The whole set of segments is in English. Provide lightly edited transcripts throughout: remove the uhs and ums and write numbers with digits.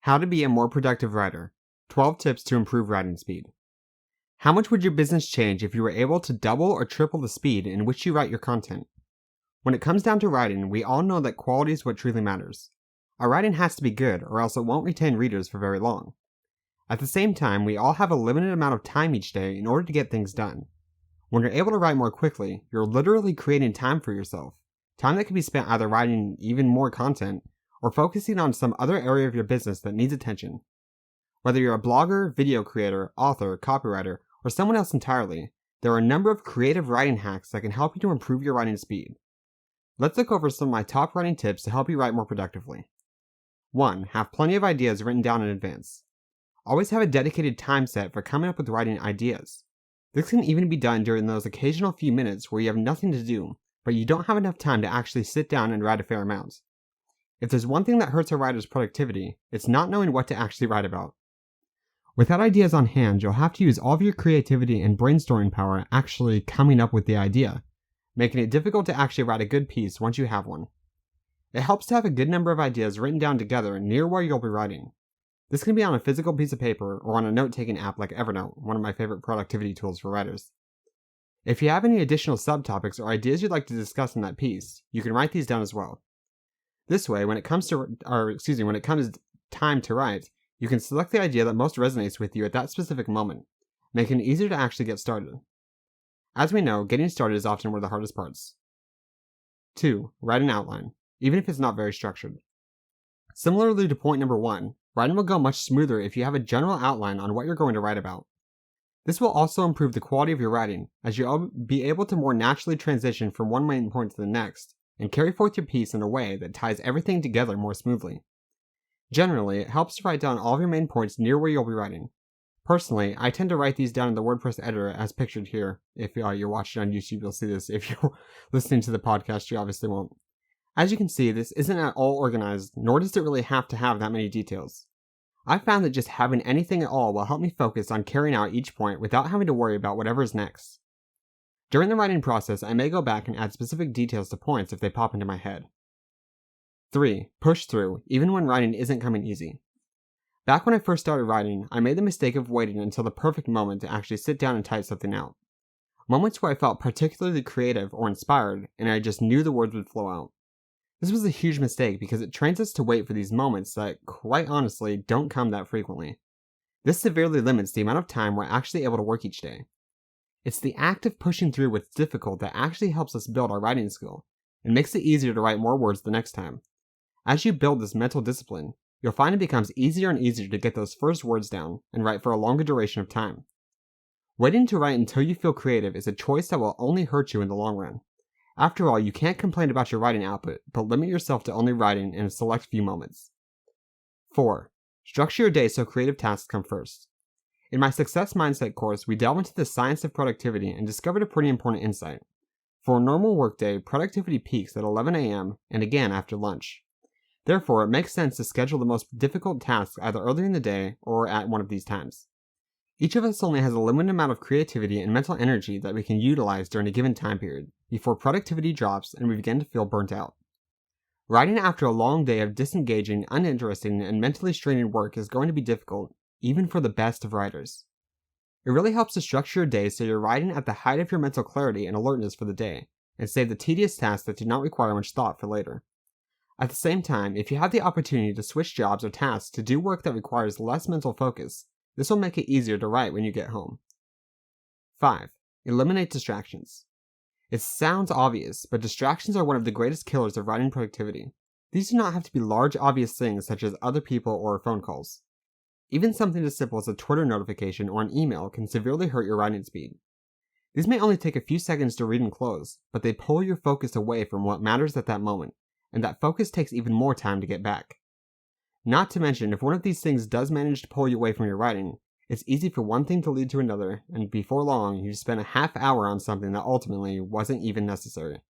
How to be a more productive writer. 12 tips to improve writing speed. How much would your business change if you were able to double or triple the speed in which you write your content? When it comes down to writing, we all know that quality is what truly matters. Our writing has to be good or else it won't retain readers for very long. At the same time, we all have a limited amount of time each day in order to get things done. When you're able to write more quickly, you're literally creating time for yourself. Time that can be spent either writing even more content or focusing on some other area of your business that needs attention. Whether you're a blogger, video creator, author, copywriter, or someone else entirely, there are a number of creative writing hacks that can help you to improve your writing speed. Let's look over some of my top writing tips to help you write more productively. 1. Have plenty of ideas written down in advance. Always have a dedicated time set for coming up with writing ideas. This can even be done during those occasional few minutes where you have nothing to do, but you don't have enough time to actually sit down and write a fair amount. If there's one thing that hurts a writer's productivity, it's not knowing what to actually write about. Without ideas on hand, you'll have to use all of your creativity and brainstorming power actually coming up with the idea, making it difficult to actually write a good piece once you have one. It helps to have a good number of ideas written down together near where you'll be writing. This can be on a physical piece of paper or on a note-taking app like Evernote, one of my favorite productivity tools for writers. If you have any additional subtopics or ideas you'd like to discuss in that piece, you can write these down as well. This way, when it comes time to write, you can select the idea that most resonates with you at that specific moment, making it easier to actually get started. As we know, getting started is often one of the hardest parts. 2. Write an outline, even if it's not very structured. Similarly to point number 1, writing will go much smoother if you have a general outline on what you're going to write about. This will also improve the quality of your writing, as you'll be able to more naturally transition from one main point to the next, and carry forth your piece in a way that ties everything together more smoothly. Generally, it helps to write down all of your main points near where you'll be writing. Personally, I tend to write these down in the WordPress editor as pictured here. If you're watching on YouTube, you'll see this. If you're listening to the podcast, you obviously won't. As you can see, this isn't at all organized, nor does it really have to have that many details. I found that just having anything at all will help me focus on carrying out each point without having to worry about whatever is next. During the writing process, I may go back and add specific details to points if they pop into my head. 3. Push through, even when writing isn't coming easy. Back when I first started writing, I made the mistake of waiting until the perfect moment to actually sit down and type something out. Moments where I felt particularly creative or inspired, and I just knew the words would flow out. This was a huge mistake because it trains us to wait for these moments that, quite honestly, don't come that frequently. This severely limits the amount of time we're actually able to work each day. It's the act of pushing through what's difficult that actually helps us build our writing skill, and makes it easier to write more words the next time. As you build this mental discipline, you'll find it becomes easier and easier to get those first words down and write for a longer duration of time. Waiting to write until you feel creative is a choice that will only hurt you in the long run. After all, you can't complain about your writing output, but limit yourself to only writing in a select few moments. 4. Structure your day so creative tasks come first. In my Success Mindset course, we delve into the science of productivity and discovered a pretty important insight. For a normal workday, productivity peaks at 11 a.m. and again after lunch. Therefore, it makes sense to schedule the most difficult tasks either early in the day or at one of these times. Each of us only has a limited amount of creativity and mental energy that we can utilize during a given time period, before productivity drops and we begin to feel burnt out. Writing after a long day of disengaging, uninteresting, and mentally straining work is going to be difficult, even for the best of writers. It really helps to structure your day so you're writing at the height of your mental clarity and alertness for the day, and save the tedious tasks that do not require much thought for later. At the same time, if you have the opportunity to switch jobs or tasks to do work that requires less mental focus, this will make it easier to write when you get home. 5. Eliminate distractions. It sounds obvious, but distractions are one of the greatest killers of writing productivity. These do not have to be large, obvious things such as other people or phone calls. Even something as simple as a Twitter notification or an email can severely hurt your writing speed. These may only take a few seconds to read and close, but they pull your focus away from what matters at that moment, and that focus takes even more time to get back. Not to mention, if one of these things does manage to pull you away from your writing, it's easy for one thing to lead to another, and before long, you spend a half hour on something that ultimately wasn't even necessary.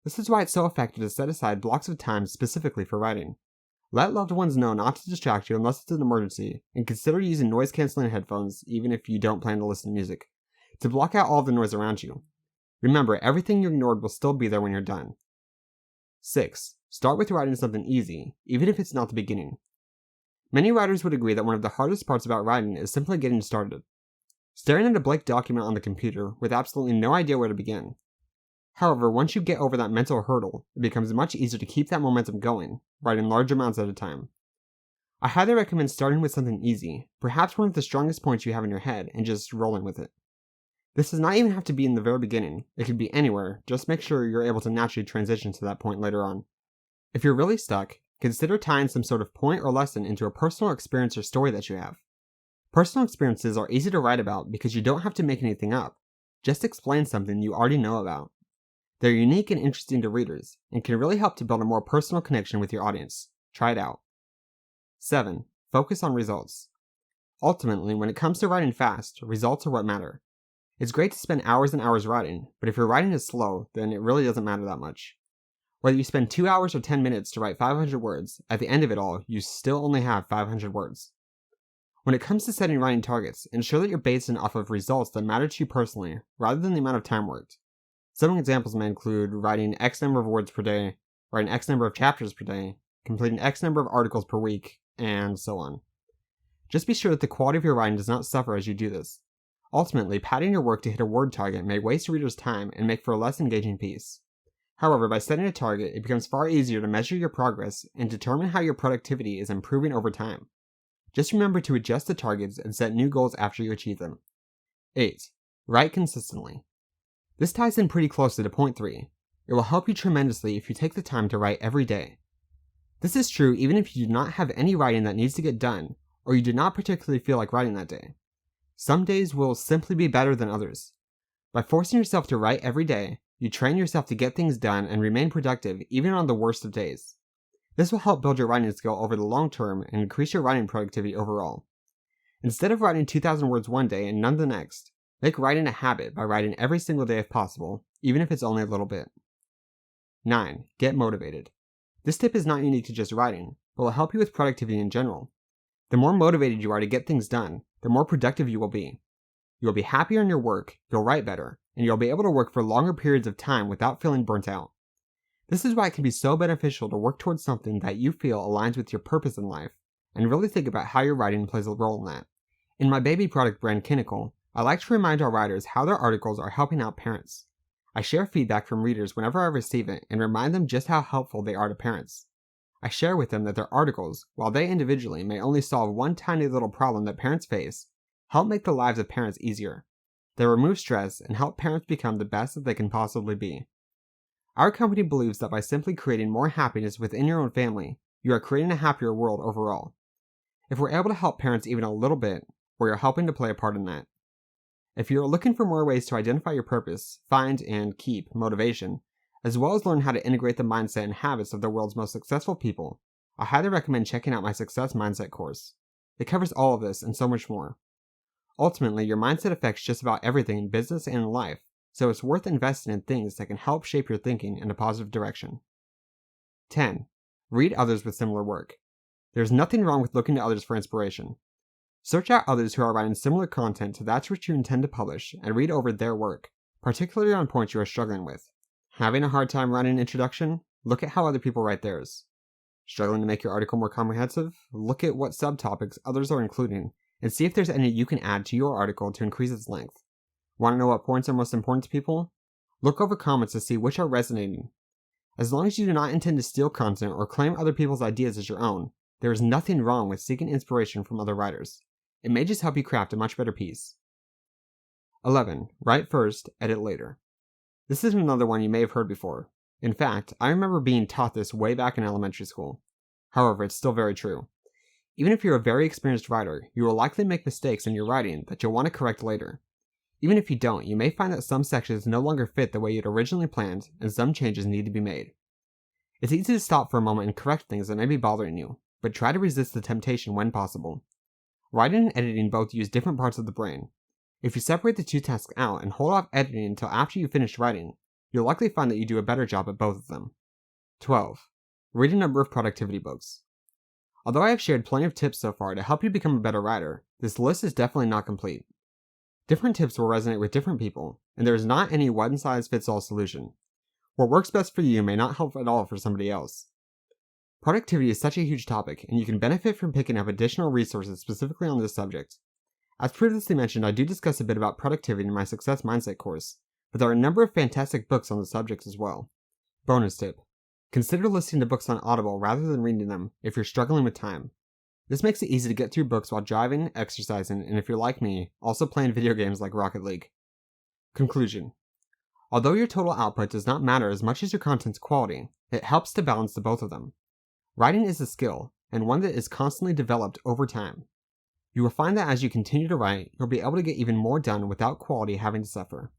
This is why it's so effective to set aside blocks of time specifically for writing. Let loved ones know not to distract you unless it's an emergency, and consider using noise-canceling headphones, even if you don't plan to listen to music, to block out all the noise around you. Remember, everything you ignored will still be there when you're done. 6. Start with writing something easy, even if it's not the beginning. Many writers would agree that one of the hardest parts about writing is simply getting started. Staring at a blank document on the computer with absolutely no idea where to begin. However, once you get over that mental hurdle, it becomes much easier to keep that momentum going, writing large amounts at a time. I highly recommend starting with something easy, perhaps one of the strongest points you have in your head, and just rolling with it. This does not even have to be in the very beginning, it could be anywhere, just make sure you're able to naturally transition to that point later on. If you're really stuck, consider tying some sort of point or lesson into a personal experience or story that you have. Personal experiences are easy to write about because you don't have to make anything up, just explain something you already know about. They're unique and interesting to readers, and can really help to build a more personal connection with your audience. Try it out. 7. Focus on results. Ultimately, when it comes to writing fast, results are what matter. It's great to spend hours and hours writing, but if your writing is slow, then it really doesn't matter that much. Whether you spend 2 hours or 10 minutes to write 500 words, at the end of it all, you still only have 500 words. When it comes to setting writing targets, ensure that you're basing off of results that matter to you personally, rather than the amount of time worked. Some examples may include writing X number of words per day, writing X number of chapters per day, completing X number of articles per week, and so on. Just be sure that the quality of your writing does not suffer as you do this. Ultimately, padding your work to hit a word target may waste readers' time and make for a less engaging piece. However, by setting a target, it becomes far easier to measure your progress and determine how your productivity is improving over time. Just remember to adjust the targets and set new goals after you achieve them. 8. Write consistently. This ties in pretty closely to point 3. It will help you tremendously if you take the time to write every day. This is true even if you do not have any writing that needs to get done, or you do not particularly feel like writing that day. Some days will simply be better than others. By forcing yourself to write every day, you train yourself to get things done and remain productive even on the worst of days. This will help build your writing skill over the long term and increase your writing productivity overall. Instead of writing 2,000 words one day and none the next, make writing a habit by writing every single day if possible, even if it's only a little bit. 9. Get motivated. This tip is not unique to just writing, but will help you with productivity in general. The more motivated you are to get things done, the more productive you will be. You will be happier in your work, you'll write better, and you'll be able to work for longer periods of time without feeling burnt out. This is why it can be so beneficial to work towards something that you feel aligns with your purpose in life, and really think about how your writing plays a role in that. In my baby product brand Kinnicle, I like to remind our writers how their articles are helping out parents. I share feedback from readers whenever I receive it and remind them just how helpful they are to parents. I share with them that their articles, while they individually may only solve one tiny little problem that parents face, help make the lives of parents easier. They remove stress and help parents become the best that they can possibly be. Our company believes that by simply creating more happiness within your own family, you are creating a happier world overall. If we're able to help parents even a little bit, we are helping to play a part in that. If you are looking for more ways to identify your purpose, find and keep motivation, as well as learn how to integrate the mindset and habits of the world's most successful people, I highly recommend checking out my Success Mindset course. It covers all of this and so much more. Ultimately, your mindset affects just about everything in business and in life, so it's worth investing in things that can help shape your thinking in a positive direction. 10. Read others with similar work. There's nothing wrong with looking to others for inspiration. Search out others who are writing similar content to that which you intend to publish and read over their work, particularly on points you are struggling with. Having a hard time writing an introduction? Look at how other people write theirs. Struggling to make your article more comprehensive? Look at what subtopics others are including and see if there's any you can add to your article to increase its length. Want to know what points are most important to people? Look over comments to see which are resonating. As long as you do not intend to steal content or claim other people's ideas as your own, there is nothing wrong with seeking inspiration from other writers. It may just help you craft a much better piece. 11. Write first, edit later. This is another one you may have heard before. In fact, I remember being taught this way back in elementary school. However, it's still very true. Even if you're a very experienced writer, you will likely make mistakes in your writing that you'll want to correct later. Even if you don't, you may find that some sections no longer fit the way you'd originally planned, and some changes need to be made. It's easy to stop for a moment and correct things that may be bothering you, but try to resist the temptation when possible. Writing and editing both use different parts of the brain. If you separate the two tasks out and hold off editing until after you finish writing, you'll likely find that you do a better job at both of them. 12. Read a number of productivity books. Although I have shared plenty of tips so far to help you become a better writer, this list is definitely not complete. Different tips will resonate with different people, and there is not any one-size-fits-all solution. What works best for you may not help at all for somebody else. Productivity is such a huge topic, and you can benefit from picking up additional resources specifically on this subject. As previously mentioned, I do discuss a bit about productivity in my Success Mindset course, but there are a number of fantastic books on the subject as well. Bonus tip: consider listening to books on Audible rather than reading them if you're struggling with time. This makes it easy to get through books while driving, exercising, and if you're like me, also playing video games like Rocket League. Conclusion: although your total output does not matter as much as your content's quality, it helps to balance the both of them. Writing is a skill, and one that is constantly developed over time. You will find that as you continue to write, you'll be able to get even more done without quality having to suffer.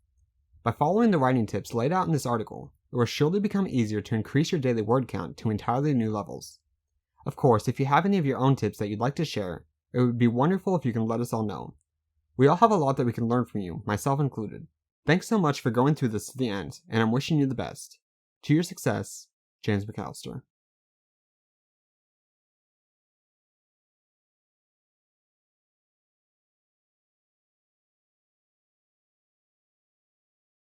By following the writing tips laid out in this article, it will surely become easier to increase your daily word count to entirely new levels. Of course, if you have any of your own tips that you'd like to share, it would be wonderful if you can let us all know. We all have a lot that we can learn from you, myself included. Thanks so much for going through this to the end, and I'm wishing you the best. To your success, James McAllister.